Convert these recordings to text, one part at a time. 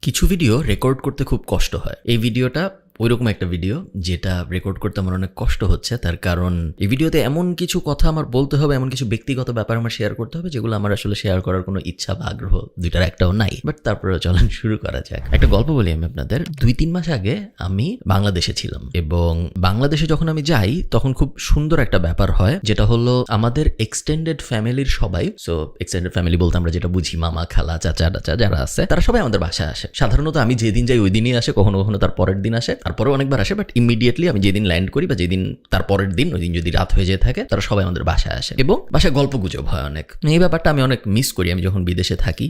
কিছু video record করতে খুব কষ্ট হয়। এই ভিডিওটা ওইরকম একটা ভিডিও যেটা রেকর্ড করতে আমার অনেক কষ্ট হচ্ছে। তার কারণ এই ভিডিওতে এমন কিছু কথা আমার বলতে হবে, এমন কিছু ব্যক্তিগত ব্যাপার আমার শেয়ার করতে হবে যেগুলো আমার আসলে শেয়ার করার কোনো ইচ্ছা বা আগ্রহ দুইটার একটাও নাই। বাট তারপরে চলেন শুরু করা যাক। একটা গল্প বলি আমি আপনাদের। 2-3 মাস আগে আমি বাংলাদেশে ছিলাম এবং বাংলাদেশে যখন আমি যাই তখন খুব সুন্দর একটা ব্যাপার হয়, যেটা হলো আমাদের এক্সটেন্ডেড ফ্যামিলির সবাই, সো এক্সটেন্ডেড ফ্যামিলি বলতে আমরা যেটা বুঝি মামা খালা চাচা টাচা যারা আছে তারা সবাই আমাদের বাসায় আসে। সাধারণত আমি যেদিন যাই ওই দিনই আসে, কখনো কখনো তার পরের দিন আসে, তারপরেও অনেকবার আসে, বাট ইমিডিয়েটলি আমি যেদিন ল্যান্ড করি বা যেদিন তার পরের দিন, ওই দিন যদি রাত হয়ে যেয়ে থাকে তারা সবাই আমাদের বাসায় আসে এবং বাসায় গল্প গুজব হয় অনেক। এই ব্যাপারটা আমি অনেক মিস করি। আমি যখন বিদেশে থাকি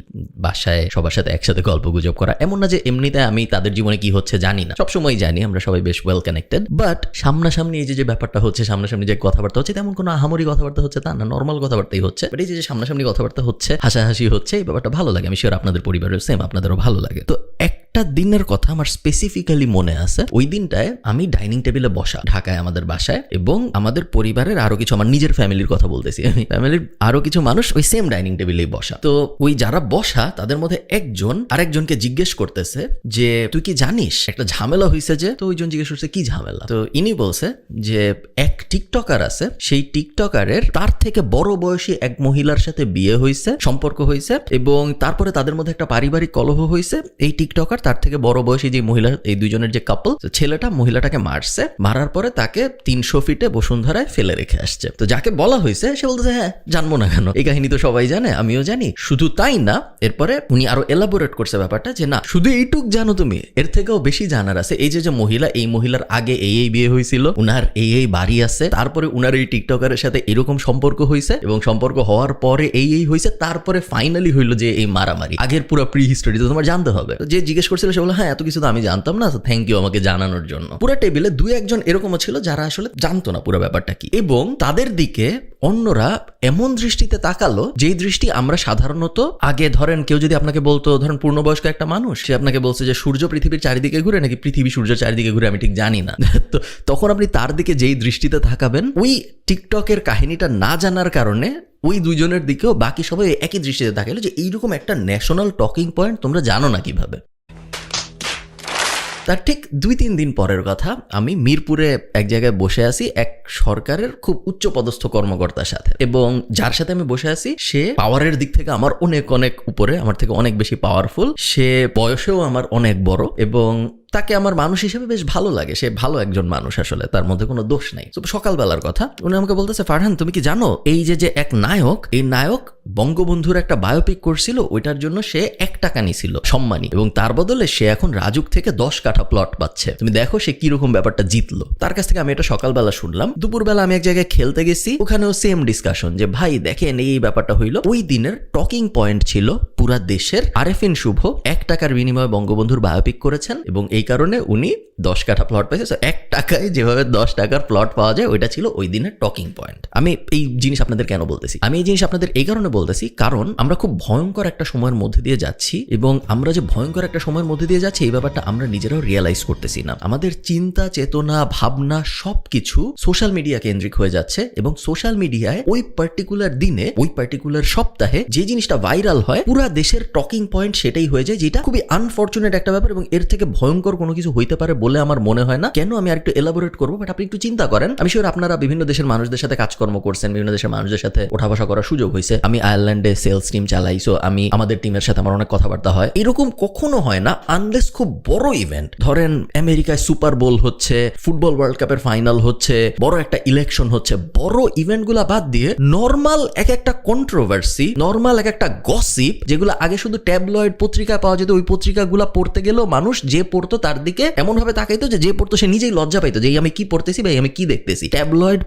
বাসায় সবার সাথে একসাথে গল্প গুজব করা, এমন না যে এমনিতে আমি তাদের জীবনে কি হচ্ছে জানি না, সবসময় জানি, আমরা সবাই বেশ ওয়েল কানেক্টেড। বাট সামনাসামনি এই যে ব্যাপারটা হচ্ছে, সামনাসামনি যে কথাবার্তা হচ্ছে, তেমন কোনো আহামরি কথাবার্তা হচ্ছে তা না, নর্মাল কথাবার্তাই হচ্ছে। বাট এই যে সামনাসামনি কথাবার্তা হচ্ছে, হাসাহাসি হচ্ছে, এই ব্যাপারটা ভালো লাগে। আমি শিওর আপনাদের পরিবারের সেম, আপনাদেরও ভালো লাগে। তো একটা দিনের কথা আমার স্পেসিফিক্যালি মনে আছে। ওই দিনটায় আমি ডাইনিং টেবিলে বসা ঢাকায় আমাদের বাসায়, এবং আমাদের পরিবারের আরো কিছু, আমার নিজের ফ্যামিলির কথা বলতেছি আমি, ফ্যামিলির আরো কিছু মানুষ ওই সেম ডাইনিং টেবিলেই বসা। তো ওই যারা বসা তাদের মধ্যে একজন আরেকজনকে জিজ্ঞেস করতেছে যে তুই কি জানিস একটা ঝামেলা হয়েছে যে? তো ওইজন জিজ্ঞেস করছে কি ঝামেলা? তো ইনি বলছে যে এক টিকটকার আছে, সেই টিকটকারের তার থেকে বড় বয়সী এক মহিলার সাথে বিয়ে হয়েছে, সম্পর্ক হয়েছে, এবং তারপরে তাদের মধ্যে একটা পারিবারিক কলহ হয়েছে। এই টিকটকার তার থেকে বড় বয়সী যে মহিলা, এই দুইজনের যে কাপল, ছেলেটা মহিলাটাকে মারছে, মারার পরে তাকে 300 ফিটে বসুন্ধরায় ফেলে রেখে আসছে। তো যাকে বলা হয়েছে সে বলতেছে হ্যাঁ জানবো না কেন, এই কাহিনী তো সবাই জানে, আমিও জানি। শুধু তাই না, এরপরে উনি আরো এলাবোরেট করছে ব্যাপারটা যে না শুধু এইটুক জানো তুমি, এর থেকেও বেশি জানার আছে। এই যে মহিলা, এই মহিলার আগে এই বিয়ে হয়েছিল, উনার এই বাড়ি আছে, তারপরে উনার এই টিকটকারের সাথে এরকম সম্পর্ক হয়েছে, এবং সম্পর্ক হওয়ার পরে এই হয়েছে, তারপরে ফাইনালি হইলো যে এই মারামারি। আগের পুরো প্রি হিস্টোরি তো তোমার জানতে হবে। যে জিজ্ঞেস করছিল সে বললো হ্যাঁ এত কিছু তো আমি জানতাম না, থ্যাংক ইউ আমাকে জানানোর জন্য। পুরো টেবিলে 2-1 জন এরকমও ছিল যারা আসলে জানতো না পুরো ব্যাপারটা কি, এবং তাদের দিকে অন্যরা এমন দৃষ্টিতে তাকালো যেই দৃষ্টি আমরা সাধারণত আগে, ধরেন কেউ যদি আপনাকে বলতো, ধরেন পূর্ণবয়স্ক একটা মানুষ, সে আপনাকে বলছে যে সূর্য পৃথিবীর চারিদিকে ঘুরে নাকি পৃথিবী সূর্যের চারিদিকে ঘুরে আমি ঠিক জানি না, তো তখন আপনি তার দিকে যেই দৃষ্টিতে তাকাবেন, ওই টিকটকের কাহিনীটা না জানার কারণে ওই দুইজনের দিকেও বাকি সবাই একই দৃষ্টিতে তাকালো যে এইরকম একটা ন্যাশনাল টকিং পয়েন্ট তোমরা জানো না কিভাবে। তার ঠিক 2-3 দিন পরের কথা, আমি মিরপুরে এক জায়গায় বসে আছি এক সরকারের খুব উচ্চ পদস্থ কর্মকর্তার সাথে, এবং যার সাথে আমি বসে আছি সে পাওয়ারের দিক থেকে আমার অনেক অনেক উপরে, আমার থেকে অনেক বেশি পাওয়ারফুল, সে বয়সেও আমার অনেক বড়, এবং তাকে আমার মানুষ হিসেবে বেশ ভালো লাগে। সে ভালো একজন মানুষ, আসলে তার মধ্যে কোনো দোষ নাই। তো সকালবেলার কথা, উনি আমাকে বলতেছে ফারহান তুমি কি জানো এই যে এক নায়ক, এই নায়ক বঙ্গবন্ধুর একটা বায়োপিক করছিল, ওইটার জন্য সে 1 টাকা নিছিল সম্মানী, এবং তার বদলে সে এখন রাজুক থেকে 10 কাঠা প্লট পাচ্ছে। তুমি দেখো সে কিরকম ব্যাপারটা জিতলো। তার কাছ থেকে আমি এটা সকালবেলা শুনলাম। দুপুরবেলা আমি এক জায়গায় খেলতে গেছি, ওখানেও সেম ডিসকাশন যে ভাই দেখেন এই ব্যাপারটা হইলো। ওই দিনের টকিং পয়েন্ট ছিল পুরা দেশের আরেফিন শুভ 1 টাকার বিনিময়ে বঙ্গবন্ধুর বায়োপিক করেছেন, এবং এই কারণে উনি 10 কাঠা প্লট পাইছে। 1 টাকায় যেভাবে 10 টাকার প্লট পাওয়া যায়, ওইটা ছিল ওই দিনের টকিং পয়েন্ট। আমি এই জিনিস আপনাদের কেন বলতেছি? আমি এই জিনিস আপনাদের এই কারণে বলতেছি কারণ আমরা খুব ভয়ঙ্কর একটা সময়ের মধ্যে দিয়ে যাচ্ছি, এবং আমরা যে ভয়ঙ্কর একটা সময়ের মধ্যে দিয়ে যাচ্ছি এই ব্যাপারটা আমরা নিজেরাও রিয়েলাইজ করতেছি না। আমাদের চিন্তা চেতনা ভাবনা সবকিছু সোশ্যাল মিডিয়া কেন্দ্রিক হয়ে যাচ্ছে, এবং সোশ্যাল মিডিয়ায় ওই পার্টিকুলার দিনে, ওই পার্টিকুলার সপ্তাহে যে জিনিসটা ভাইরাল হয়, পুরা দেশের টকিং পয়েন্ট সেটাই হয়ে যায়, যেটা খুবই আনফরচুনেট একটা ব্যাপার, এবং এর থেকে ভয়ঙ্কর কোনো কিছু হইতে পারে বলে আমার মনে হয় না। কেন আমি আরেকটু এলাবোরেট করবো, বাট আপনি একটু চিন্তা করেন। আমি শিওর আপনারা বিভিন্ন দেশের মানুষদের সাথে কাজকর্ম করছেন, বিভিন্ন দেশের মানুষদের সাথে ওঠা বসা করার সুযোগ হয়েছে। আমি আয়ারল্যান্ডে সেলস টিম চালাই, সো আমি আমাদের টিমের সাথে আমার অনেক কথাবার্তা হয়। এরকম কখনো হয় না আনলেস খুব বড় ইভেন্ট, ধরেন আমেরিকায় সুপার বোল হচ্ছে, ফুটবল ওয়ার্ল্ড কাপের ফাইনাল হচ্ছে, বড় একটা ইলেকশন হচ্ছে, বড় ইভেন্টগুলা বাদ দিয়ে নর্মাল একটা কন্ট্রোভার্সি, নর্মাল একটা গসিপ, যেগুলো আগে শুধু ট্যাবলয়েড পত্রিকায় পাওয়া যেত, ওই পত্রিকাগুলা পড়তে গেলেও মানুষ যে পড়তো তার দিকে এমন ভাবে তাকাইতো যে পড়তো সে নিজেই লজ্জা পাইতো যে আমি কি পড়তেছি ভাই, আমি কি দেখতেছি। ট্যাবলয়েড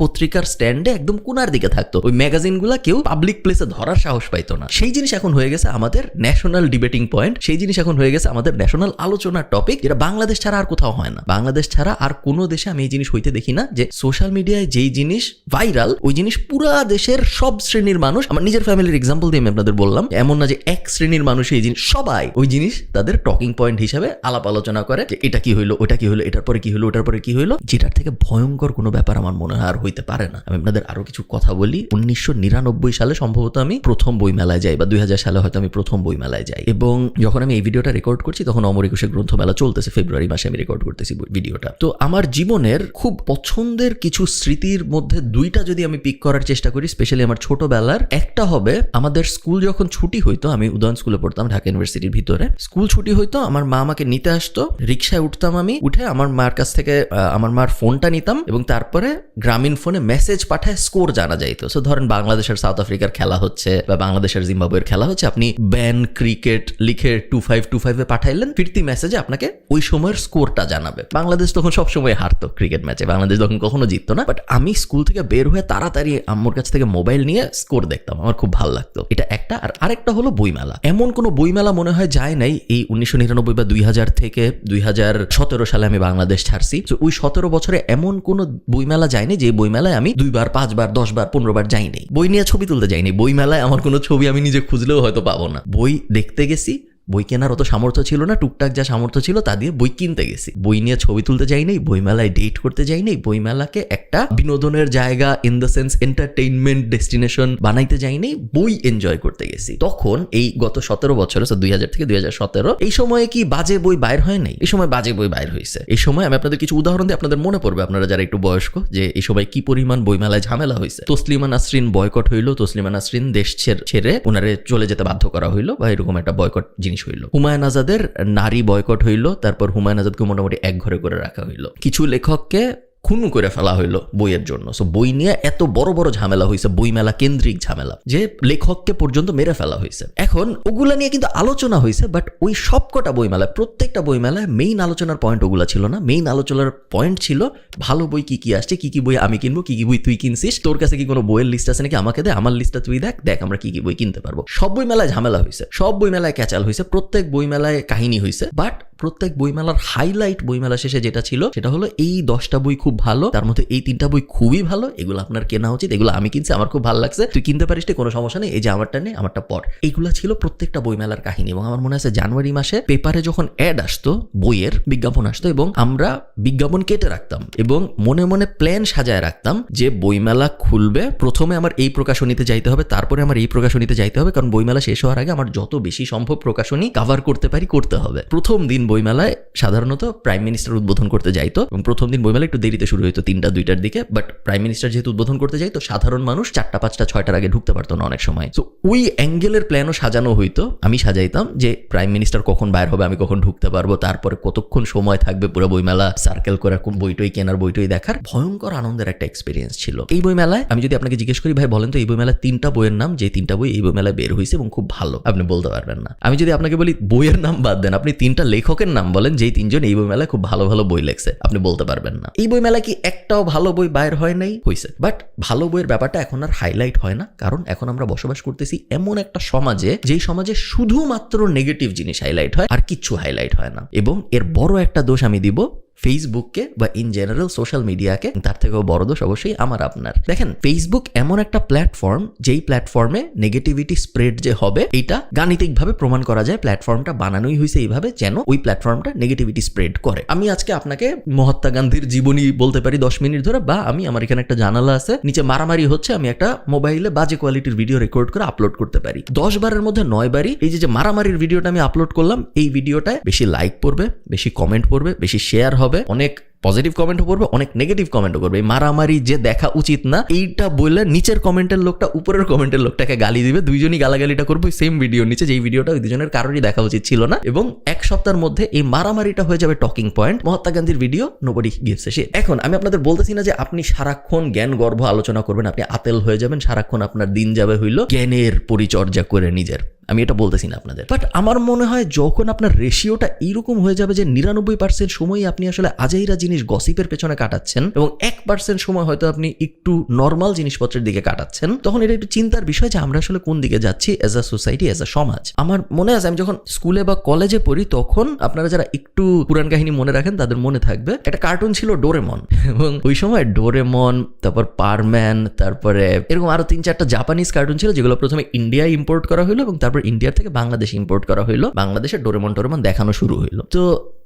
পত্রিকার স্ট্যান্ডে একদম কোনার দিকে থাকতো, ওই ম্যাগাজিনগুলা কেউ পাবলিক প্লেসে ধরার সাহস পাইতো না। সেই জিনিস এখন হয়ে গেছে আমাদের ন্যাশনাল ডিবেটিং পয়েন্ট, সেই জিনিস এখন হয়ে গেছে আমাদের ন্যাশনাল আলোচনার টপিক, যেটা বাংলাদেশ ছাড়া আর কোথাও হয় না। বাংলাদেশ ছাড়া আর কোনো দেশে আমি এই জিনিস হইতে দেখি না যে সোশ্যাল মিডিয়ায় যেই জিনিস ভাইরাল, ওই জিনিস পুরা দেশের সব শ্রেণীর মানুষ, আমার নিজের ফ্যামিলির এক্সাম্পল দিয়ে আমি আপনাদের বললাম, এমন না যে এক শ্রেণীর মানুষ এই জিনিস, সবাই ওই জিনিস তাদের টকিং পয়েন্ট হিসাবে আলাপ আলোচনা করে যে এটা এটা কি হইলো, ওটা কি হইলো, এটার পরে কি হইলো, ওটার পরে কি হইলো, যেটার থেকে ভয়ঙ্কর কোনো ব্যাপার আমার মনে হয় আর হইতে পারে না। আমি আপনাদের আরো কিছু কথা বলি। 1999 সালে সম্ভবত আমি প্রথম বইমেলায় যাই, বা 2000 সালে হয়তো আমি প্রথম বইমেলায় যাই, এবং যখন আমি এই ভিডিওটা রেকর্ড করছি তখন অমর একুশে গ্রন্থমেলা চলতেছে, ফেব্রুয়ারি মাসে আমি রেকর্ড করতেছি ভিডিওটা। তো আমার জীবনের খুব পছন্দের কিছু স্মৃতির মধ্যে দুইটা যদি আমি পিক করার চেষ্টা করি, স্পেশালি আমার ছোটবেলার, একটা হবে আমাদের স্কুল যখন ছুটি হইতো, আমি উদয়ন স্কুলে পড়তাম ঢাকা ইউনিভার্সিটির ভিতরে, স্কুল ছুটি হইতো, আমার মা আমাকে নিতে আসতো, রিক্সায় উঠতাম, আমি উঠে আমার মার কাছ থেকে আমার মার ফোনটা নিতাম এবং তারপরে গ্রামীণ ফোনে মেসেজ পাঠায় স্কোর জানা যাইতো। সো ধরেন বাংলাদেশের সাউথ আফ্রিকার খেলা হচ্ছে বা বাংলাদেশের জিম্বাবুয়ের খেলা হচ্ছে, আপনি ব্যান ক্রিকেট লিখে 2525 এ পাঠাইলেন, ফিরতি মেসেজে আপনাকে ওই সময়ের স্কোরটা জানাবে। বাংলাদেশ তখন সবসময় হারতো ক্রিকেট ম্যাচে, বাংলাদেশ তখন কখনো জিততো না, বাট আমি স্কুল থেকে বের হয়ে তাড়াতাড়ি আম্মুর কাছ থেকে মোবাইল নিয়ে স্কোর দেখতাম, আমার খুব ভালো লাগতো। এটা একটা। আর আরেকটা হলো বইমেলা। এমন কোনো বইমেলা মনে হয় যায় নাই এই 1999 বা 2000 থেকে 2017 সালে আমি বাংলাদেশ ছাড়ছি, তো ওই 17 বছরে এমন কোনো বইমেলা যায়নি যে বইমেলায় আমি 2 বার 5 বার 10 বার 15 বার যাইনি। বই নিয়ে ছবি তুলতে যাইনি, বইমেলায় আমার কোনো ছবি আমি নিজে খুঁজলেও হয়তো পাবো না। বই দেখতে গেছি, বই কেনার অত সামর্থ্য ছিল না, টুকটাক যা সামর্থ্য ছিল তা দিয়ে বই কিনতে গেছি। বই নিয়ে ছবি তুলতে যাইনি, বইমেলায় ডেট করতে যাইনি, বইমেলাকে একটা বিনোদনের জায়গা in the sense entertainment destination বানাইতে যাইনি, বই এনজয় করতে গেছি। তখন এই গত 17 বছরে, 2000 থেকে 2017, এই সময়ে কি বাজে বই বাইর হয় নাই? এই সময় বাজে বই বাইর হয়েছে। এই সময় আমি আপনাদের কিছু উদাহরণ দিয়ে আপনাদের মনে পড়বে, আপনারা যারা একটু বয়স্ক, যে এই সময় কি পরিমাণ বইমেলায় ঝামেলা হয়েছে। তসলিমা নাসরিন বয়কট হইলো, তসলিমা নাসরিন দেশ ছেড়ে ওনারে চলে যেতে বাধ্য করা হইলো, বা এরকম একটা বয়কট জিনিস হইল। হুমায়ুন আজাদের নারী বয়কট হইল, তারপর হুমায়ুন আজাদকে মোটামুটি এক ঘরে করে রাখা হইলো। কিছু লেখককে খুনু করে ফেলা হইলো বইয়ের জন্য। সো বই নিয়ে এত বড় বড় ঝামেলা হয়েছে, বইমেলা কেন্দ্রিক ঝামেলা, যে লেখককে পর্যন্ত মেরে ফেলা হয়েছে। এখন ওগুলা নিয়ে কিন্তু আলোচনা হয়েছে, বাট ওই সবকটা বইমেলায়, প্রত্যেকটা বইমেলায় মেইন আলোচনার পয়েন্ট ওগুলা ছিল না। মেইন আলোচনার পয়েন্ট ছিল ভালো বই কি কি আসছে, কি কি বই আমি কিনবো, কি কি বই তুই কিনছিস, তোর কাছে কি কোনো বইয়ের লিস্ট আছে নাকি, আমাকে দে, আমার লিস্টটা তুই দেখ আমরা কি কি বই কিনতে পারবো। সব বইমেলায় ঝামেলা হয়েছে, সব বইমেলায় ক্যাচাল হয়েছে, প্রত্যেক বইমেলায় কাহিনী হয়েছে, বাট প্রত্যেক বইমেলার হাইলাইট বইমেলা শেষে যেটা ছিল সেটা হলো এই 10টা বই খুব ভালো, তার মধ্যে এই 3টা বই খুবই ভালো, এগুলো আপনার কেনা উচিত, এগুলো আমি কিনছি, আমার খুব ভালো লাগছে, তুই কিনতে পারিস, কোনো সমস্যা নেই, এই যে আমারটা নেই, আমারটা পড়। এইগুলা ছিল প্রত্যেকটা বইমেলার কাহিনী। এবং আমার মনে আছে জানুয়ারি মাসে পেপারে যখন অ্যাড আসতো, বইয়ের বিজ্ঞাপন আসতো, এবং আমরা বিজ্ঞাপন কেটে রাখতাম এবং মনে মনে প্ল্যান সাজায় রাখতাম যে বইমেলা খুলবে, প্রথমে আমার এই প্রকাশনীতে যাইতে হবে, তারপরে আমার এই প্রকাশনীতে যাইতে হবে, কারণ বইমেলা শেষ হওয়ার আগে আমার যত বেশি সম্ভব প্রকাশনী কভার করতে পারি করতে হবে। প্রথম দিন বইমেলায় সাধারণত প্রাইম মিনিস্টার উদ্বোধন করতে যাইতো, এবং প্রথম দিন বইমেলা একটু দেরিতে শুরু হইতো, 3টা-2টার দিকে, বাট প্রাইম মিনিস্টার যেহেতু উদ্বোধন করতে যাইতো, সাধারণ মানুষ 4টা 5টা 6টার আগে ঢুকতে পারতো না অনেক সময়। তো ওই অ্যাঙ্গেলের প্ল্যানও সাজানো হইতো, আমি সাজাইতাম যে প্রাইম মিনিস্টার কখন বাইর হবে, আমি কখন ঢুকতে পারবো, তারপরে কতক্ষণ সময় থাকবে পুরো বইমেলা সার্কেল করে বইটই কেনার, বইটই দেখার। ভয়ঙ্কর আনন্দের একটা এক্সপিরিয়েন্স ছিল এই বইমেলায়। আমি যদি আপনাকে জিজ্ঞেস করি, ভাই বলেন তো এই বইমেলায় 3টা বইয়ের নাম, যে 3টা বই এই বইমেলায় বের হয়েছে এবং খুব ভালো, আপনি বলতে পারবেন না। আমি যদি আপনাকে বলি বইয়ের নাম বাদ দেন, আপনি 3টা লেখকের নাম বলেন যেই 3জন এই বইমেলায় খুব ভালো ভালো বই লেখছে, আপনি বলতে পারবেন না। এই বইমেলায় কি একটাও ভালো বই বাইর হয় নাই? হয়েছে, বাট ভালো বইয়ের ব্যাপারটা এখন আর হাইলাইট হয় না, কারণ এখন আমরা বসবাস করতেছি এমন একটা সমাজে, যেই সমাজে শুধুমাত্র নেগেটিভ জিনিস হাইলাইট হয়, আর কিচ্ছু হাইলাইট হয় না। এবং এর বড় একটা দোষ আমি দিব ফেসবুককে, বা ইন জেনারেল সোশ্যাল মিডিয়াকে। তার থেকেও বড় দোষ অবশ্যই আমার আপনার। দেখেন, ফেসবুক এমন একটা প্ল্যাটফর্ম, যেই প্ল্যাটফর্মে নেগেটিভিটি স্প্রেড যে হবে, এটা গাণিতিকভাবে প্রমাণ করা যায়। প্ল্যাটফর্মটা বানানোই হয়েছে এইভাবে যেন ওই প্ল্যাটফর্মটা নেগেটিভিটি স্প্রেড করে। আমি আজকে আপনাকে মহাত্মা গান্ধীর জীবনী বলতে পারি 10 মিনিট ধরে, বা আমার এখানে একটা জানালা আছে, নিচে মারামারি হচ্ছে, আমি একটা মোবাইলে বাজে কোয়ালিটির ভিডিও রেকর্ড করে আপলোড করতে পারি। 10 বারের মধ্যে 9 বারই এই যে মারামারির ভিডিওটা আমি আপলোড করলাম, এই ভিডিওটায় বেশি লাইক পড়বে, বেশি কমেন্ট পড়বে, বেশি শেয়ার হবে, অনেক পজিটিভ কমেন্টও করবে, অনেক নেগেটিভ কমেন্টও করবে। এই মারামারি যে দেখা উচিত না, এইটা বললে নিচের কমেন্টের লোকটা উপরের কমেন্টের লোকটাকে গালি দিবে, দুইজনই গালাগালিটা করবে সেম ভিডিওর নিচে, যেই ভিডিওটা ওই দুজনের কারোরই দেখা উচিত ছিল না। এবং 1 সপ্তাহের মধ্যে এই মারামারিটা হয়ে যাবে টকিং পয়েন্ট। মহাত্মা গান্ধীর video nobody gives a shit. এখন আমি আপনাদের বলতেছি না যে আপনি সারাক্ষণ জ্ঞান গর্ভ আলোচনা করবেন, আপনি আতেল হয়ে যাবেন, সারাক্ষণ আপনার দিন যাবে হইল জ্ঞানের পরিচর্যা করে নিজের, আমি এটা বলতেছি না আপনাদের। বাট আমার মনে হয় যখন আপনার রেশিওটা এইরকম হয়ে যাবে যে 99% সময়ই আপনি আসলে আজাইরা জিনিস গসিপের পেছনে কাটাচ্ছেন, এবং 1% সময় হয়তো আপনি একটু নর্মাল জিনিসপত্রের দিকে কাটাচ্ছেন, তখন এটা একটু চিন্তার বিষয় যে আমরা আসলে কোন দিকে যাচ্ছি as a society, as a সমাজ। আমার মনে আছে আমি যখন স্কুলে বা কলেজে পড়ি, তখন আপনারা যারা একটু পুরান কাহিনী মনে রাখেন তাদের মনে থাকবে একটা কার্টুন ছিল ডোরেমন, এবং ওই সময় ডোরেমন, তারপর পারম্যান, তারপরে এরকম আরো 3-4টা জাপানিজ কার্টুন ছিল, যেগুলো প্রথমে ইন্ডিয়ায় ইম্পোর্ট করা হলো এবং তারপর ইন্ডিয়ার থেকে বাংলাদেশ ইম্পোর্ট করা হইলো, বাংলাদেশে ডোরেমন দেখানো শুরু হইলো। তো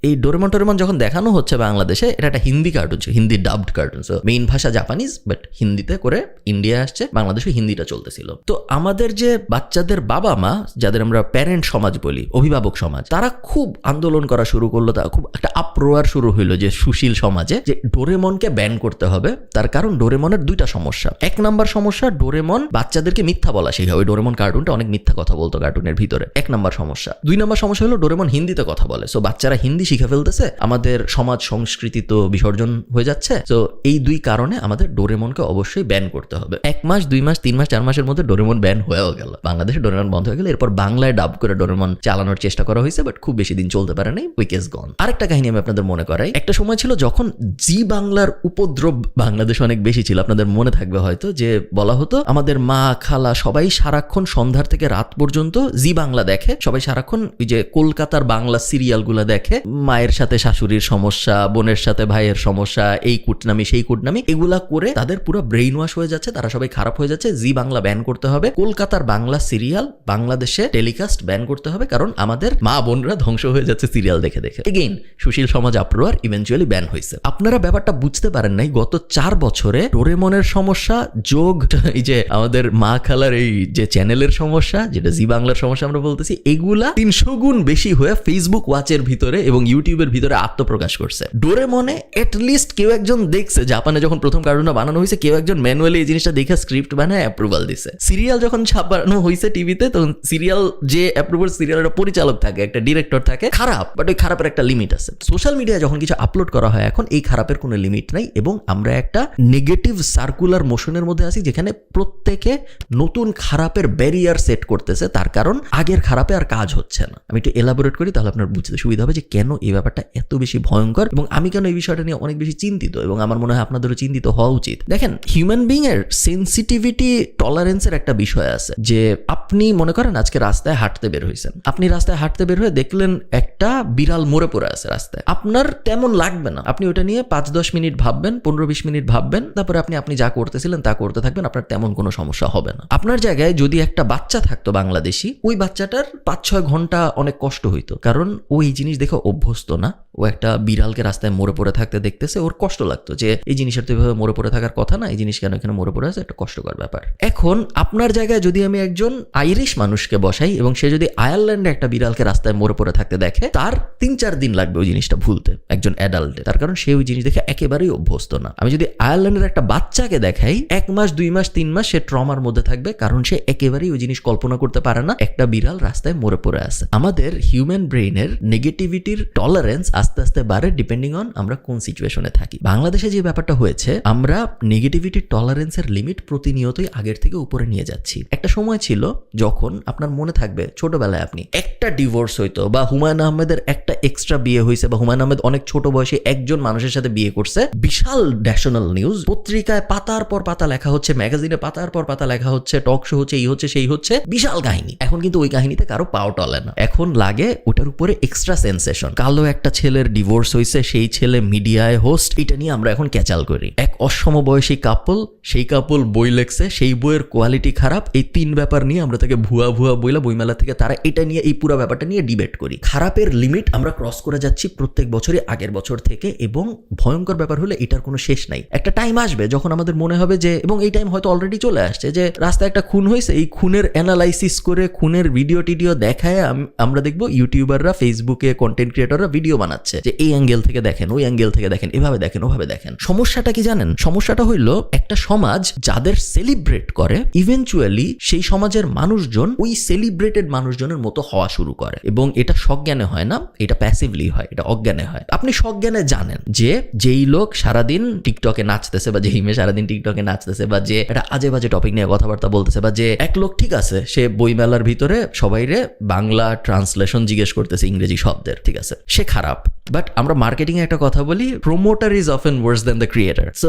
এই ডোরেমন যখন দেখানো হচ্ছে বাংলাদেশে, এটা একটা হিন্দি কার্টুন ছিল, Hindi dubbed cartoon, so main ভাষা জাপানিজ বাট হিন্দিতে করে ইন্ডিয়া আসছে, বাংলাদেশে হিন্দিটা চলতেছিল। তো আমাদের যে বাচ্চাদের বাবা মা, যাদের আমরা প্যারেন্ট সমাজ বলি, অভিভাবক সমাজ, তারা খুব আন্দোলন করা শুরু করলো, তা খুব একটা আপ্রোয়ার শুরু হইলো যে সুশীল সমাজে যে ডোরেমনকে ব্যান করতে হবে। তার কারণ ডোরেমনের দুইটা সমস্যা। এক নাম্বার সমস্যা, ডোরেমন বাচ্চাদেরকে মিথ্যা বলা শেখায়। ওই ডোরেমন কার্টুনটা অনেক মিথ্যা কথা বলতো কার্টুনের ভিতরে, এক নাম্বার সমস্যা। দুই নাম্বার সমস্যা হলো ডোরেমন হিন্দিতে কথা বলে, সো বাচ্চারা হিন্দি শিখে ফেলতেছে, আমাদের সমাজ সংস্কৃতি তো বিসর্জন হয়ে যাচ্ছে। তো এই দুই কারণে আমাদের ডোরেমনকে অবশ্যই ব্যান করতে হবে। 1 মাস 2 মাস 3 মাস 4 মাসের মধ্যে ডোরেমন ব্যান হয়েও গেল, বাংলাদেশে ডোরেমন বন্ধ হয়ে গেল। এরপর বাংলায় ডাব করে ডোরেমন চালানোর চেষ্টা করা হয়েছে, বাট খুব বেশি দিন চলতে পারে নাই, উইক ইজ গন। আরেকটা কাহিনী আমি আপনাদের মনে করাই, একটা সময় ছিল যখন জি বাংলার উপদ্রব বাংলাদেশে অনেক বেশি ছিল। আপনাদের মনে থাকবে হয়তো যে বলা হতো আমাদের মা খালা সবাই সারাক্ষণ সন্ধ্যার থেকে রাত পর্যন্ত জি বাংলা দেখে, সবাই সারাক্ষণ ওই যে কলকাতার বাংলা সিরিয়ালগুলো দেখে, মায়ের সাথে শাশুড়ির সমস্যা, বোনের সাথে ভাইয়ের সমস্যা, এই কুটনামি সেই কুটনামি, এগুলা করে তাদের পুরো ব্রেইন ওয়াশ হয়ে যাচ্ছে, তারা সবাই খারাপ হয়ে যাচ্ছে। জি বাংলা ব্যান করতে হবে, কলকাতার বাংলা সিরিয়াল বাংলাদেশে টেলিকাস্ট ব্যান করতে হবে, কারণ আমাদের মা বোনরা ধ্বংস হয়ে যাচ্ছে সিরিয়াল দেখে দেখে। এগেইন সুশীল সমাজ আপ্রোয়ার, ইভেনচুয়ালি ব্যান হয়েছে। আপনারা ব্যাপারটা বুঝতে পারেন নাই, গত 4 বছরে ডোরেমনের সমস্যা যোগ এই যে আমাদের মা খালার এই যে চ্যানেলের সমস্যা, যেটা জি বাংলার সমস্যা আমরা বলতেছি, এগুলা 300 গুণ বেশি হয়ে ফেসবুক ওয়াচের ভিতরে এবং ইউটিউবের ভিতরে আত্মপ্রকাশ করছে। ডোরেমনে এটলিস্ট কেউ একজন দেখছে, জাপানে যখন প্রথম কার্টুনটা বানানো হয়েছে কেউ একজন ম্যানুয়ালি এই জিনিসটা দেখে স্ক্রিপ্ট বানায় অ্যাপ্রুভাল দিছে। সিরিয়াল যখন ছাপানো হয়েছে টিভিতে, তখন সিরিয়াল যে অ্যাপ্রুভাল সিরিয়ালের পরিচালক থাকে, একটা ডিরেক্টর থাকে, খারাপ, বাট ওই খারাপের একটা লিমিট আছে। সোশ্যাল মিডিয়ায় যখন কিছু আপলোড করা হয় এখন, এই খারাপের কোনো লিমিট নাই, এবং আমরা একটা নেগেটিভ সার্কুলার মোশনের মধ্যে আছি, যেখানে প্রত্যেকে নতুন খারাপের ব্যারিয়ার সেট করতেছে, তার কারণ আগের খারাপে আর কাজ হচ্ছে না। আমি একটু এলাবোরেট করি, তাহলে আপনার বুঝতে সুবিধা হবে যে কেন এই ব্যাপারটা এত বেশি ভয়ঙ্কর, এবং আমি কেন এই বিষয়টা নিয়ে অনেক বেশি চিন্তিত, এবং আমার মনে হয় আপনাদেরও চিন্তিত হওয়া উচিত। দেখেন, হিউম্যান বিং এর সেন্সিটিভিটি টলারেন্সের একটা বিষয় আছে, যে আপনি মনে করেন আজকে রাস্তায় হাঁটতে বের হয়েছেন, আপনি রাস্তায় হাঁটতে বের হয়ে দেখলেন একটা বিড়াল মরে পড়ে আছে রাস্তায়, আপনার তেমন লাগবে না, আপনি ওটা নিয়ে 5-10 মিনিট ভাববেন, 15-20 মিনিট ভাববেন, তারপরে আপনি যা করতেছিলেন তা করতে থাকবেন, আপনার তেমন কোনো সমস্যা হবে না। আপনার জায়গায় যদি একটা বাচ্চা থাকতো বাংলাদেশি, ওই বাচ্চাটার 5-6 ঘন্টা অনেক কষ্ট হইতো, কারণ ও এই জিনিস দেখে অভ্যস্ত না। ও একটা বিড়ালকে রাস্তায় মরে পড়ে থাকতে দেখতেছে, ওর কষ্ট লাগতো যে এই জিনিসের তো এভাবে মরে পড়ে থাকার কথা না, এই জিনিস কেন এখানে মরে পড়ে আছে, একটা কষ্টকর ব্যাপার। এখন আপনার জায়গায় যদি আমি একজন আইরিশ মানুষকে বসাই, এবং সে যদি আয়ারল্যান্ডে একটা বিড়ালকে রাস্তায় মরে পড়ে থাকতে দেখে, তার 3-4 দিন লাগবে ওই জিনিসটা ভুলতে, একজন অ্যাডাল্টে, তার কারণ সে ওই জিনিস দেখে একেবারেই অভ্যস্ত না। আমি যদি আয়ারল্যান্ডের একটা বাচ্চাকে দেখাই, 1 মাস 2 মাস 3 মাস সে ট্রমার মধ্যে থাকবে, কারণ সে একেবারেই ওই জিনিস কল্পনা করতে পারে না একটা বিড়াল রাস্তায় মরে পড়ে আছে। আমাদের হিউম্যান ব্রেইনের নেগেটিভিটির টলারেন্স আস্তে আস্তে বাড়ে, ডিপেন্ডিং অন আমরা কোন সিচুয়েশনে থাকি। বাংলাদেশে যে ব্যাপারটা হয়েছে, আমরা নেগেটিভিটির টলারেন্সের লিমিট প্রতিনিয়তই আগের থেকে উপরে নিয়ে যাচ্ছি। একটা সময় ছিল যখন আপনার মনে থাকবে ছোটবেলায় আপনি একটা ডিভোর্স হইতো, বা হুমায়ুন আহমেদের একটা এক্সট্রা বিয়ে হয়েছে, বা হুমায়ুন আহমেদ অনেক ছোট বয়সে একজন মানুষের সাথে বিয়ে করছে, বিশাল ন্যাশনাল নিউজ, পত্রিকায় পাতার পর পাতা লেখা হচ্ছে, ম্যাগাজিনে পাতার পর পাতা লেখা হচ্ছে, টক শো হচ্ছে, এই হচ্ছে সেই হচ্ছে, বিশাল কাহিনী। এখন কিন্তু ওই কাহিনীতে কারো পাও টলে না, এখন লাগে ওটার উপরে এক্সট্রা সেন্সেশন। কালো একটা ছেলের ডিভোর্স হয়েছে, সেই ছেলে মিডিয়ায় হোস্ট, এটা নিয়ে আমরা এখন ক্যাচাল করি। এক অসমবয়সী কাপল, সেই কাপল বই লেখছে, সেই বইয়ের কোয়ালিটি খারাপ, এই 3 ব্যাপার নিয়ে আমরা তাকে ভুয়া বইলা বইমেলা থেকে তারা এটা নিয়ে, এই পুরো ব্যাপারটা নিয়ে ডিবেট করি। খারাপের লিমিট আমরা ক্রস করে যাচ্ছি প্রত্যেক বছরই আগের বছর থেকে, এবং ভয়ঙ্কর ব্যাপার হলে এটার কোনো শেষ নাই। একটা টাইম আসবে যখন আমাদের মনে হবে যে, এবং এই টাইম হয়তো অলরেডি চলে আসছে, যে রাস্তায় একটা খুন হয়েছে, এই খুনের অ্যানালাইসিস করে, খুনের ভিডিও টিডিও দেখায় আমরা দেখবো ইউটিউবাররা, ফেসবুকে কন্টেন্ট ক্রিয়েটররা ভিডিও বানাচ্ছে যে এই অ্যাঙ্গেল থেকে দেখেন, ওই অ্যাঙ্গেল থেকে দেখেন, এভাবে দেখেন, ওভাবে দেখেন। সমস্যাটা কি জানেন? সমস্যাটা হইলো একটা সমাজ যাদের সেলিব্রেট করে, ইভেনচুয়ালি সেই সমাজের মানুষজন ওই সেলিব্রেটেড মানুষজনের মতো হওয়া শুরু করে, এবং এটা সজ্ঞানে হয় না, এটা প্যাসিভলি হয়, এটা অজ্ঞানে হয়। আপনি সজ্ঞানে জানেন যে যেই লোক সারাদিন টিকটকে নাচতেছে, বা যেই মেয়ে সারাদিন টিকটকে নাচতেছে, বা যে একটা আজে বাজে টপিক নিয়ে কথাবার্তা বলতেছে, বা যে এক লোক ঠিক আছে সে বইমেলার ভিতরে সবাইরে বাংলা ট্রান্সলেশন জিজ্ঞেস করতেছে ইংরেজি শব্দের, ঠিক আছে, সে খারাপ। বাট আমরা মার্কেটিং এ একটা কথা বলি, promoter is often Wars than the creator. So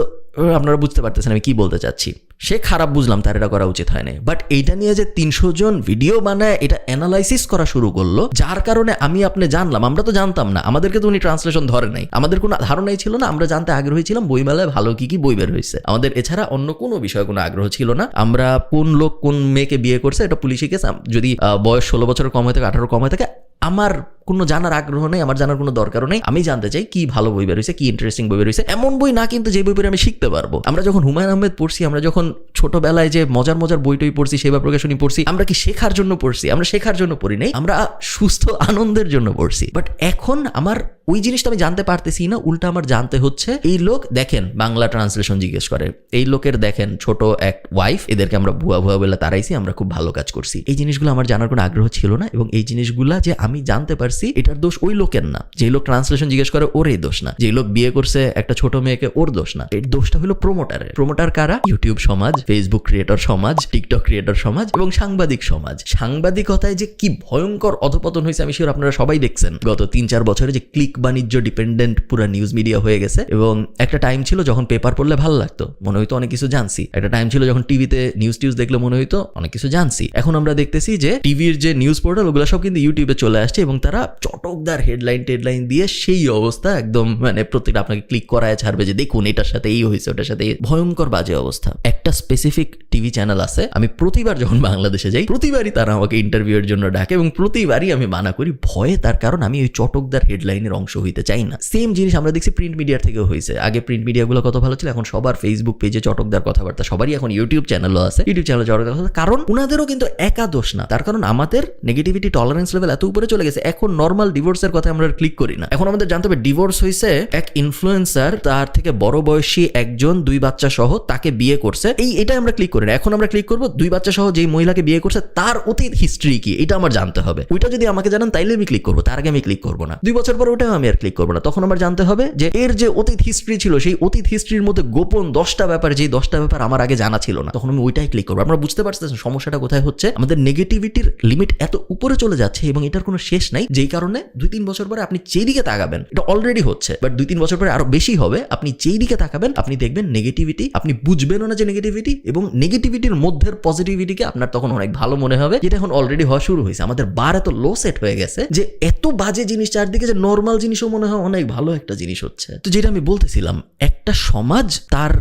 আপনারা বুঝতে পারতেছেন আমি কি বলতে চাচ্ছি। সে খারাপ বুঝলাম, তার এটা করা উচিত হয় না, বাট এইটা নিয়ে যে 300 জন ভিডিও বানায় এটা অ্যানালাইসিস করা শুরু করলো, যার কারণে আমি আপনি জানলাম, আমরা তো জানতাম না, আমাদেরকে তো উনি ট্রান্সলেশন ধরে নাই, আমাদের কোনো ধারণাই ছিল না, আমরা জানতে আগ্রহী ছিলাম বইমেলায় ভালো কি বই বের হয়েছে, আমাদের এছাড়া অন্য কোনো বিষয়ে কোনো আগ্রহ ছিল না। আমরা কোন লোক কোন মেয়েকে বিয়ে করছে এটা পুলিশি কেস, যদি বয়স 16 বছরের কম হয়ে থাকে, 18 কম হয়ে থাকে, আমার কোনো জানার আগ্রহ নেই, আমার জানার কোনো দরকারও নেই। আমি জানতে চাই কি ভালো বই বের হয়েছে, কি ইন্টারেস্টিং বই বের হয়েছে, এমন বই না কিন্তু যে বই পড়ে আমি শিখতে পারবো। আমরা যখন হুমায়ুন আহমেদ পড়ছি, আমরা যখন ছোটবেলায় যে মজার মজার বইটই পড়ছি, সেবা প্রকাশনী পড়ছি, আমরা কি শেখার জন্য পড়ছি? আমরা শেখার জন্য পড়ি নাই, আমরা সুস্থ আনন্দের জন্য পড়ছি। বাট এখন আমার ওই জিনিসটা আমি জানতে পারতেছি না, উল্টা আমার জানতে হচ্ছে। এই লোক দেখেন বাংলা ট্রান্সলেশন জিজ্ঞেস করে, এই লোকের দেখেন ছোট এক ওয়াইফ, এদেরকে আমরা ভুয়া ভুয়া বলে তারাইছি, আমরা খুব ভালো কাজ করছি। এই জিনিসগুলো আমার জানার কোনো আগ্রহ ছিল না, এবং এই জিনিসগুলা যে আমি জানতে পারছি এটার দোষ ওই লোকের না। যে লোক ট্রান্সলেশন জিজ্ঞেস করে ওর এই দোষ না, যে লোক বিয়ে করছে একটা ছোট মেয়েকে ওর দোষ না, এর দোষটা হলো প্রমোটারের। প্রমোটার কারা? ইউটিউব সমাজ, ফেসবুক ক্রিয়েটর সমাজ, টিকটক ক্রিয়েটর সমাজ এবং সাংবাদিক সমাজ। সাংবাদিকতায় যে কি ভয়ঙ্কর অধপতন হয়েছে আমি শিওর আপনারা সবাই দেখছেন গত 3-4 বছরে, যে ক্লিক বাণিজ্য ডিপেন্ডেন্ট পুরো নিউজ মিডিয়া হয়ে গেছে। এবং একটা টাইম ছিল যখন পেপার পড়লে ভালো লাগতো, মনে হইতো অনেক কিছু জানছি। একটা টাইম ছিল যখন টিভিতে নিউজ দেখলে মনে হইতো অনেক কিছু জানছি। এখন আমরা দেখতেছি যে টিভির যে নিউজ পোর্টাল ওগুলো সব কিন্তু ইউটিউবে চলে আসছে, এবং তারা চটকদার হেডলাইন দিয়ে সেই অবস্থা একদম মানে প্রত্যেকটা আপনাকে ক্লিক করায় ছাড়বে যে দেখুন এটার সাথে এই হয়েছে, ওটার সাথে ভয়ঙ্কর বাজে অবস্থা। একটা স্পেসিফিক টিভি চ্যানেল আছে, আমি প্রতিবার যখন বাংলাদেশে যাই প্রতিবারই তারা আমাকে ইন্টারভিউয়ের জন্য ডাকে, এবং প্রতিবারই আমি মানা করি ভয়ে, তার কারণ আমি ওই চটকদার হেডলাইনের অংশ হইতে চাই না। সেম জিনিস আমরা দেখছি প্রিন্ট মিডিয়ার থেকেও হয়েছে। আগে প্রিন্ট মিডিয়াগুলো কত ভালো ছিল, এখন সবার ফেসবুক পেজে চটকদার কথাবার্তা, সবারই এখন ইউটিউব চ্যানেলও আছে, ইউটিউব চ্যানেলে চটকদার কথা। কারণ উনাদেরও কিন্তু একা দোষ না, তার কারণ আমাদের নেগেটিভিটি টলারেন্স লেভেল এত উপরে চলে গেছে, এখন নর্মাল ডিভোর্সের কথা আমরা ক্লিক করি না। এখন আমাদের জানতে হবে ডিভোর্স হয়েছে এক ইনফ্লুয়েন্সার, তার থেকে বড় বয়সী একজন 2 বাচ্চা সহ তাকে বিয়ে করছে, এটাই আমরা ক্লিক করি না। এখন আমরা ক্লিক করবো 2 বাচ্চা সহ যেই মহিলাকে বিয়ে করছে তার অতীত হিস্ট্রি কি, এটা আমার জানতে হবে। ওইটা যদি আমাকে জানান তাইলে আমি ক্লিক করবো, তার আগে আমি ক্লিক করবো না। 2 বছর পর ওটাও আমি আর ক্লিক করবো না। তখন আমার জানতে হবে যে এর যে অতীত হিস্ট্রি ছিল, সেই অতীত হিস্ট্রির মধ্যে গোপন 10টা ব্যাপার, যে 10টা ব্যাপার আমার আগে জানা ছিল না, তখন আমি ওইটাই ক্লিক করবো। আমরা বুঝতে পারছেন সমস্যাটা কোথায় হচ্ছে? আমাদের নেগেটিভিটির লিমিট এত উপরে চলে যাচ্ছে এবং এটার কোনো শেষ নাই, যেই কারণে 2-3 বছর পরে আপনি যেই দিকে তাকাবেন, এটা অলরেডি হচ্ছে, বাট 2-3 বছর পরে আরো বেশি হবে, আপনি যেই দিকে তাকাবেন আপনি দেখবেন নেগেটিভিটি, আপনি বুঝবেনও না যে নেগেটিভিটি, এবং নেগেটিভিটির মধ্যে পজিটিভিটিকে আপনার তখন অনেক ভালো মনে হবে, যেটা এখন অলরেডি হওয়া শুরু হয়েছে। আমাদের বার এত লো সেট হয়ে গেছে যে এত বাজে জিনিস চারদিকে, যে নর্মাল জিনিসও মনে হয় অনেক ভালো একটা জিনিস হচ্ছে। তো যেটা আমি বলতেছিলাম, একটা সমাজ তার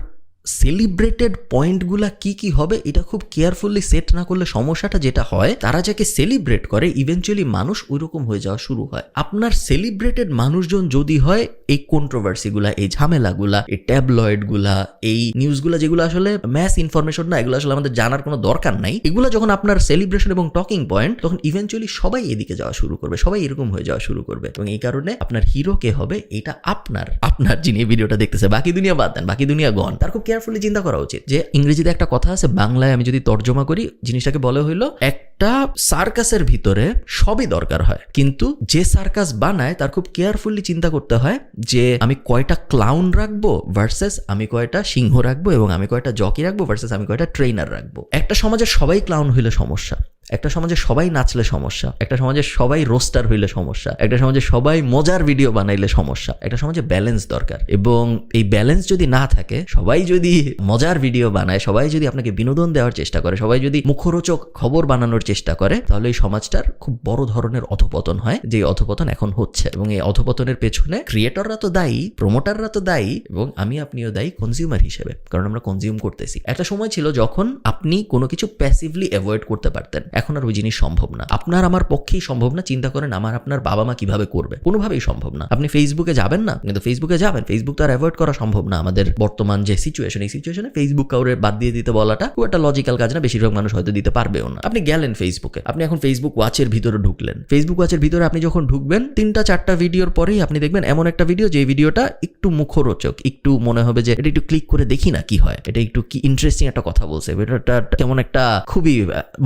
সেলিব্রেটেড পয়েন্টগুলা কি কি হবে এটা খুব কেয়ারফুলি সেট না করলে সমস্যাটা যেটা হয়, তারা যাকে সেলিব্রেট করে ইভেনচুয়ালি মানুষ ওইরকম হয়ে যাওয়া শুরু হয়। আপনার সেলিব্রেটেড মানুষজন যদি হয় এই কন্ট্রোভার্সিগুলা, এই ঝামেলাগুলা, এই ট্যাবলয়েডগুলা, এই নিউজগুলা যেগুলো আসলে ম্যাস ইনফরমেশন না, এগুলো আসলে আমাদের জানার কোনো দরকার নাই, এগুলো যখন আপনার সেলিব্রেশন এবং টকিং পয়েন্ট, তখন ইভেনচুয়ালি সবাই এদিকে যাওয়া শুরু করবে, সবাই এরকম হয়ে যাওয়া শুরু করবে। এবং এই কারণে আপনার হিরো কে হবে এটা আপনার যিনি এই ভিডিওটা দেখতেছে, বাকি দুনিয়া বাদ দেন, বাকি দুনিয়া গন, তার খুব কেয়ারফুলি চিন্তা করা উচিত। যে ইংরেজিতে একটা কথা আছে, বাংলায় আমি যদি তর্জমা করি জিনিসটাকে বলে হইলো, একটা সার্কাসের ভিতরে সবই দরকার হয়, কিন্তু যে সার্কাস বানায় তার খুব কেয়ারফুলি চিন্তা করতে হয় যে আমি কয়টা ক্লাউন রাখবো ভার্সেস আমি কয়টা সিংহ রাখবো, এবং আমি কয়টা জকি রাখবো ভার্সেস আমি কয়টা ট্রেনার রাখবো। একটা সমাজে সবাই ক্লাউন হইলে সমস্যা, একটা সমাজে সবাই নাচলে সমস্যা, একটা সমাজে সবাই রোস্টার হইলে সমস্যা, একটা সমাজে সবাই মজার ভিডিও বানাইলে সমস্যা। একটা সমাজে ব্যালেন্স দরকার, এবং এই ব্যালেন্স যদি না থাকে, সবাই যদি মজার ভিডিও বানায়, সবাই যদি আপনাকে বিনোদন দেওয়ার চেষ্টা করে, সবাই যদি মুখরোচক খবর বানানোর চেষ্টা করে, তাহলে এই সমাজটার খুব বড় ধরনের অধপতন হয়, যে অধপতন এখন হচ্ছে। এবং এই অধপতনের পেছনে ক্রিয়েটররা তো দায়ী, প্রমোটাররা তো দায়ী, এবং আপনিও দায়ী কনজিউমার হিসেবে, কারণ আমরা কনজিউম করতেছি। একটা সময় ছিল যখন আপনি কোনো কিছু প্যাসিভলি অ্যাভয়েড করতে পারতেন, এখন আর ওই জিনিস সম্ভব না। আপনার আমার পক্ষেই সম্ভব না। চিন্তা করেন আমার আপনার বাবা মা কিভাবে করবে, কোনোভাবেই সম্ভব না। আপনি ফেসবুকে যাবেন না, কিন্তু ফেসবুকে যাবেন, ফেসবুক তো আর অ্যাভয়েড করা সম্ভব না। আমাদের বর্তমান যে সিচুয়েশন, এই সিচুয়েশনে ফেসবুক কাউরে বাদ দিয়ে দিতে বলাটা খুব একটা লজিক্যাল কাজ না, বেশিরভাগ মানুষ হয়তো দিতে পারবেও না। আপনি গেলেন ফেসবুকে, আপনি এখন ফেসবুক ওয়াচের ভিতরে ঢুকলেন। ফেসবুক ওয়াচের ভিতরে আপনি যখন ঢুকবেন, 3-4টা ভিডিওর পরেই আপনি দেখবেন এমন একটা ভিডিও, যে ভিডিওটা একটু মুখরোচক, একটু মনে হবে যে এটা একটু ক্লিক করে দেখি না কি হয়, এটা একটু কি ইন্টারেস্টিং একটা কথা বলছে, ভিডিওটা কেমন একটা খুবই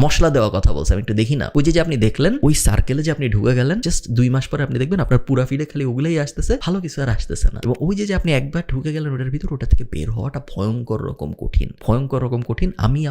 মশলা দেওয়া কথা বলছে, আমি একটু দেখি না। ওই যে আপনি দেখলেন, ওই সার্কেলে যে আপনি ঢুকে গেলেন, জাস্ট 2 মাস পরে আপনি দেখবেন আপনার পুরা ফিডে খালি ওগুলাই আসতেছে, ভালো কিছু আর আসতেছে না। এবং ওই যে আপনি একবার ঢুকে গেলেন ওটার ভিতর, ওটা থেকে বের হওয়াটা ভয়ঙ্কর রকম কঠিন।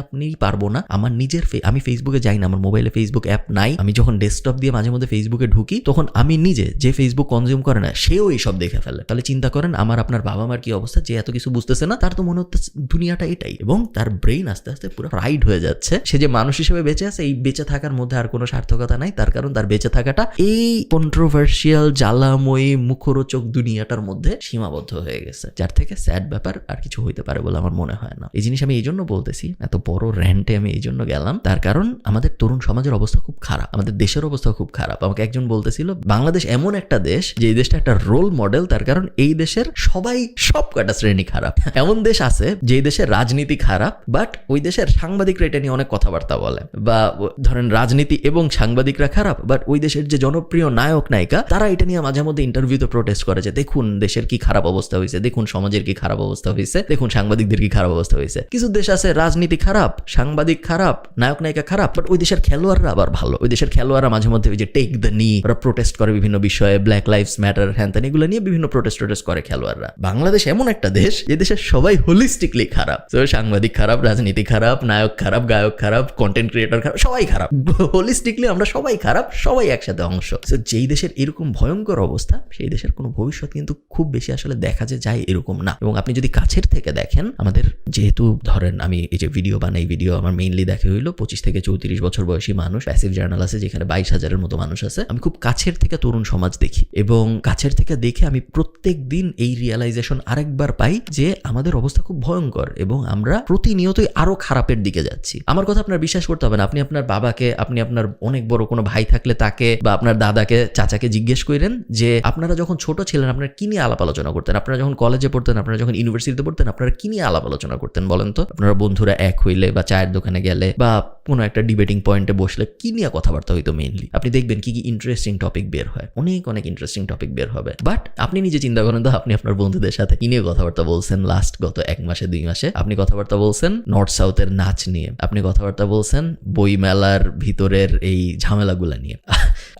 আপনি পারবো না। আমার নিজের আমি ফেসবুকে যাই না, আমার মোবাইলে ফেসবুক অ্যাপ নাই। আমি যখন ডেস্কটপ দিয়ে মাঝে মধ্যে ফেসবুকে ঢুকি, তখন আমি নিজে, যে ফেসবুক কনজিউম করে না, সেও এইসব দেখে ফেলে। তাহলে চিন্তা করেন আমার আপনার বাবা মার কি অবস্থা, যে এত কিছু বুঝতেছে না, তার তো মনে হচ্ছে দুনিয়াটা এটাই, এবং তার ব্রেইন আস্তে আস্তে পুরো ফ্রাইড হয়ে যাচ্ছে। সে যে মানুষ হিসেবে বেঁচে আছে, এই বেঁচে থাকার মধ্যে আর কোনো সার্থকতা নাই, তার কারণ তার বেঁচে থাকাটা এই কন্ট্রোভার্সিয়াল জ্বালাময়ী মুখরোচক দুনিয়াটার মধ্যে সীমাবদ্ধ হয়ে গেছে, যার থেকে স্যাড ব্যাপার আর কিছু হইতে পারে বলে আমার মনে হয় না। এই জিনিস আমি এই জন্য বলতেছি, এত বড় র্যান্টে আমি এই জন্য গেলাম, তার কারণ আমাদের তরুণ সমাজের অবস্থা খুব খারাপ, আমাদের দেশের অবস্থা খুব খারাপ। আমাকে একজন বলতেছিল বাংলাদেশ এমন একটা দেশ যে এই দেশটা একটা রোল মডেল, তার কারণ এই দেশের সবাই সব কটা শ্রেণী খারাপ। এমন দেশ আছে যে দেশের রাজনীতি খারাপ, বাট ওই দেশের সাংবাদিকরা এটা নিয়ে অনেক কথাবার্তা বলে, বা ধরেন রাজনীতি এবং সাংবাদিকরা খারাপ, বাট ওই দেশের যে জনপ্রিয় নায়ক নায়িকা তারা এটা নিয়ে মাঝে মধ্যে ইন্টারভিউতে প্রোটেস্ট করে যে দেখুন দেশের কি খারাপ অবস্থা হয়েছে, দেখুন সমাজের কি খারাপ অবস্থা হয়েছে, দেখুন সাংবাদিকদের কি খারাপ অবস্থা হয়েছে। কিছু দেশ আছে রাজনীতি খারাপ, সাংবাদিক খারাপ, নায়ক নায়িকা খারাপ, বাট ওই দেশের খেলোয়াড়রা আবার ভালো। ওই দেশের খেলোয়াড়রা মাঝে মধ্যে ওই যে টেক দ্য নি, ওরা প্রোটেস্ট করে বিভিন্ন বিষয়ে, ব্ল্যাক লাইভস ম্যাটার হ্যান ত্যান, এগুলো নিয়ে বিভিন্ন প্রোটেস্ট করে খেলোয়াড়রা। বাংলাদেশ এমন একটা দেশ যে দেশের সবাই হোলিস্টিকলি খারাপ। তো সাংবাদিক খারাপ, রাজনীতি খারাপ, নায়ক খারাপ, গায়ক খারাপ, কন্টেন্ট ক্রিয়েটর খারাপ, সবাই খারাপ। হোলিস্টিকলি আমরা সবাই খারাপ, সবাই একসাথে অংশ। তো যেই দেশের এরকম ভয়ঙ্কর অবস্থা, সেই দেশের কোনো ভবিষ্যৎ কিন্তু খুব বেশি আসলে দেখা যায় এরকম না। এবং আপনি যদি কাছের থেকে দেখেন, আমাদের যেহেতু ধরেন আমি এই যে ভিডিও বানাই, ভিডিও আমার মেইনলি দেখা হইলো 25 থেকে 34 বছর বয়সী মানুষ, প্যাসিভ জার্নাল আছে যেখানে 22,000-এর মতো মানুষ আছে। আমি খুব কাছের থেকে তরুণ সমাজ দেখি এবং কাছের থেকে দেখে আমি প্রত্যেক দিন এই রিয়েলাইজেশন আরেকবার পাই যে আমাদের অবস্থা খুব ভয়ঙ্কর এবং আমরা প্রতিনিয়তই আরো খারাপের দিকে যাচ্ছি। আমার কথা আপনার বিশ্বাস করতে হবে না। আপনি আপনার বাবাকে, আপনি আপনার অনেক বড় কোনো ভাই থাকলে তাকে, বা আপনার দাদাকে, চাচাকে জিজ্ঞেস করেন যে আপনারা যখন ছোট ছিলেন আপনারা কি নিয়ে আলাপ আলোচনা করতেন, আপনারা যখন কলেজে পড়তেন, আপনারা যখন ইউনিভার্সিটিতে পড়তেন, আপনারা কি নিয়ে আলাপ আলোচনা করতেন বলেন তো? আপনারা বন্ধুরা এক হইলে বা চায়ের দোকানে গেলে বা কোনো একটা ডিবেটিং পয়েন্টে বসলে কি নিয়ে কথাবার্তা হইতো মেইনলি? আপনি দেখবেন কি কি ইন্টারেস্টিং টপিক বের হয়, অনেক ইন্টারেস্টিং টপিক বের হবে। বাট আপনি নিজে চিন্তা করেন তো, আপনি আপনার বন্ধুদের সাথে কি নিয়ে কথাবার্তা বলছেন লাস্ট গত 1 মাসে 2 মাসে? আপনি কথাবার্তা বলছেন নর্থ সাউথের নাচ নিয়ে, আপনি কথাবার্তা বলছেন বই মেলার ভিতরের এই ঝামেলাগুলা নিয়ে।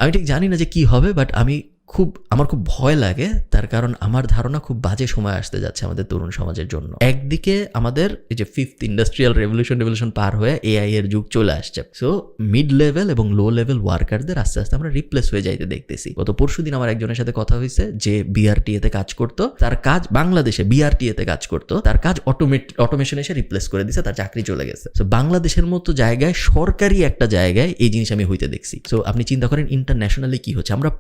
আমি ঠিক জানি না যে কি হবে, বাট আমার খুব ভয় লাগে, তার কারণ আমার ধারণা খুব বাজে সময় আসতে যাচ্ছে আমাদের তরুণ সমাজের জন্য। একদিকে আমাদের এই যে 5th ইন্ডাস্ট্রিয়াল রেভলিউশন পার হয়ে এআই এর যুগ চলে আসছে। সো মিড লেভেল এবং লো লেভেল ওয়ার্কারদের আস্তে আস্তে আমরা রিপ্লেস হয়ে যাইতে দেখতেছি। গত পরশুদিন আমার একজনের সাথে কথা হয়েছে যে বিআরটিএতে কাজ করতো, তার কাজ বাংলাদেশে বিআরটিএতে কাজ করতো, তার কাজ অটোমেশন এসে রিপ্লেস করে দিছে, তার চাকরি চলে গেছে। সো বাংলাদেশের মতো জায়গায়, সরকারি একটা জায়গায় এই জিনিস আমি হইতে দেখছি। সো আপনি চিন্তা করেন ইন্টারন্যাশনালি কি হচ্ছে। আমরা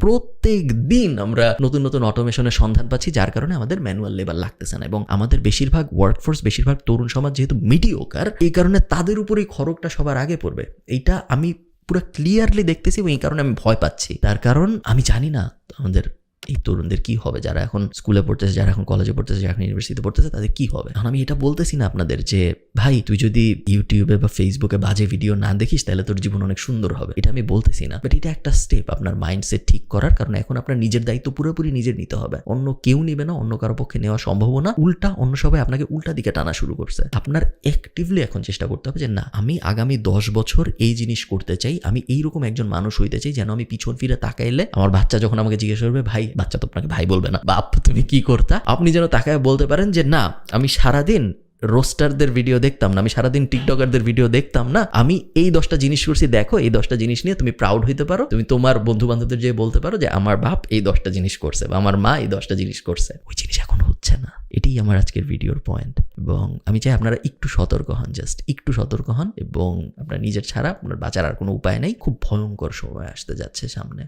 প্রত্যেক দিন আমরা নতুন অটোমেশনের সন্ধান পাচ্ছি, যার কারণে আমাদের ম্যানুয়াল লেবার লাগতেছে না। এবং আমাদের বেশিরভাগ ওয়ার্কফোর্স, বেশিরভাগ তরুণ সমাজ যেহেতু মিডিওকার, এই কারণে তাদের উপরেই খড়গটা সবার আগে পড়বে। এইটা আমি পুরো ক্লিয়ারলি দেখতেছি এবং এই কারণে আমি ভয় পাচ্ছি। তার কারণ আমি জানি না আমাদের এই তরুণদের কি হবে, যারা এখন স্কুলে পড়তেছে, যারা এখন কলেজে পড়তেছে, যারা এখন ইউনিভার্সিটিতে পড়তেছে, তাদের কি হবে। এখন আমি এটা বলতেছি না আপনাদের যে ভাই তুই যদি ইউটিউবে বা ফেসবুকে বাজে ভিডিও না দেখিস তাহলে তোর জীবন অনেক সুন্দর হবে, এটা আমি বলতেছি না। বাট এটা একটা স্টেপ আপনার মাইন্ডসেট ঠিক করার, কারণ এখন আপনার নিজের দায়িত্ব পুরোপুরি নিজের নিতে হবে। অন্য কেউ নেবে না, অন্য কারো পক্ষে নেওয়া সম্ভব না। উল্টা অন্য সবাই আপনাকে উল্টা দিকে টানা শুরু করছে। আপনার অ্যাক্টিভলি এখন চেষ্টা করতে হবে যে না, আমি আগামী 10 বছর এই জিনিস করতে চাই, আমি এইরকম একজন মানুষ হইতে চাই যেন আমি পিছন ফিরে তাকাইলে আমার বাচ্চা যখন আমাকে জিজ্ঞেস করবে, ভাই, বাচ্চা তো আপনাকে ভাই বলবে না, বাপ তুমি কি করতা, আপনি যেন তাকায় বলতে পারেন যে না, আমি সারাদিন রোস্টারদের ভিডিও দেখতাম না, আমি সারাদিন টিকটকারদের ভিডিও দেখতাম না, আমি এই 10টা জিনিস করছি, দেখো এই 10টা জিনিস নিয়ে তুমি প্রাউড হইতে পারো। তুমি তোমার বন্ধু বান্ধবদের যে বলতে পারো যে আমার বাপ এই 10টা জিনিস করছে বা আমার মা এই 10টা জিনিস করছে। ওই জিনিস এখন হচ্ছে না। এটাই আমার আজকের ভিডিওর পয়েন্ট। এবং আমি চাই আপনারা একটু সতর্ক হন, জাস্ট একটু সতর্ক হন, এবং আপনার নিজের ছাড়া আপনার বাঁচার আর কোনো উপায় নেই। খুব ভয়ঙ্কর সময় আসতে যাচ্ছে সামনে।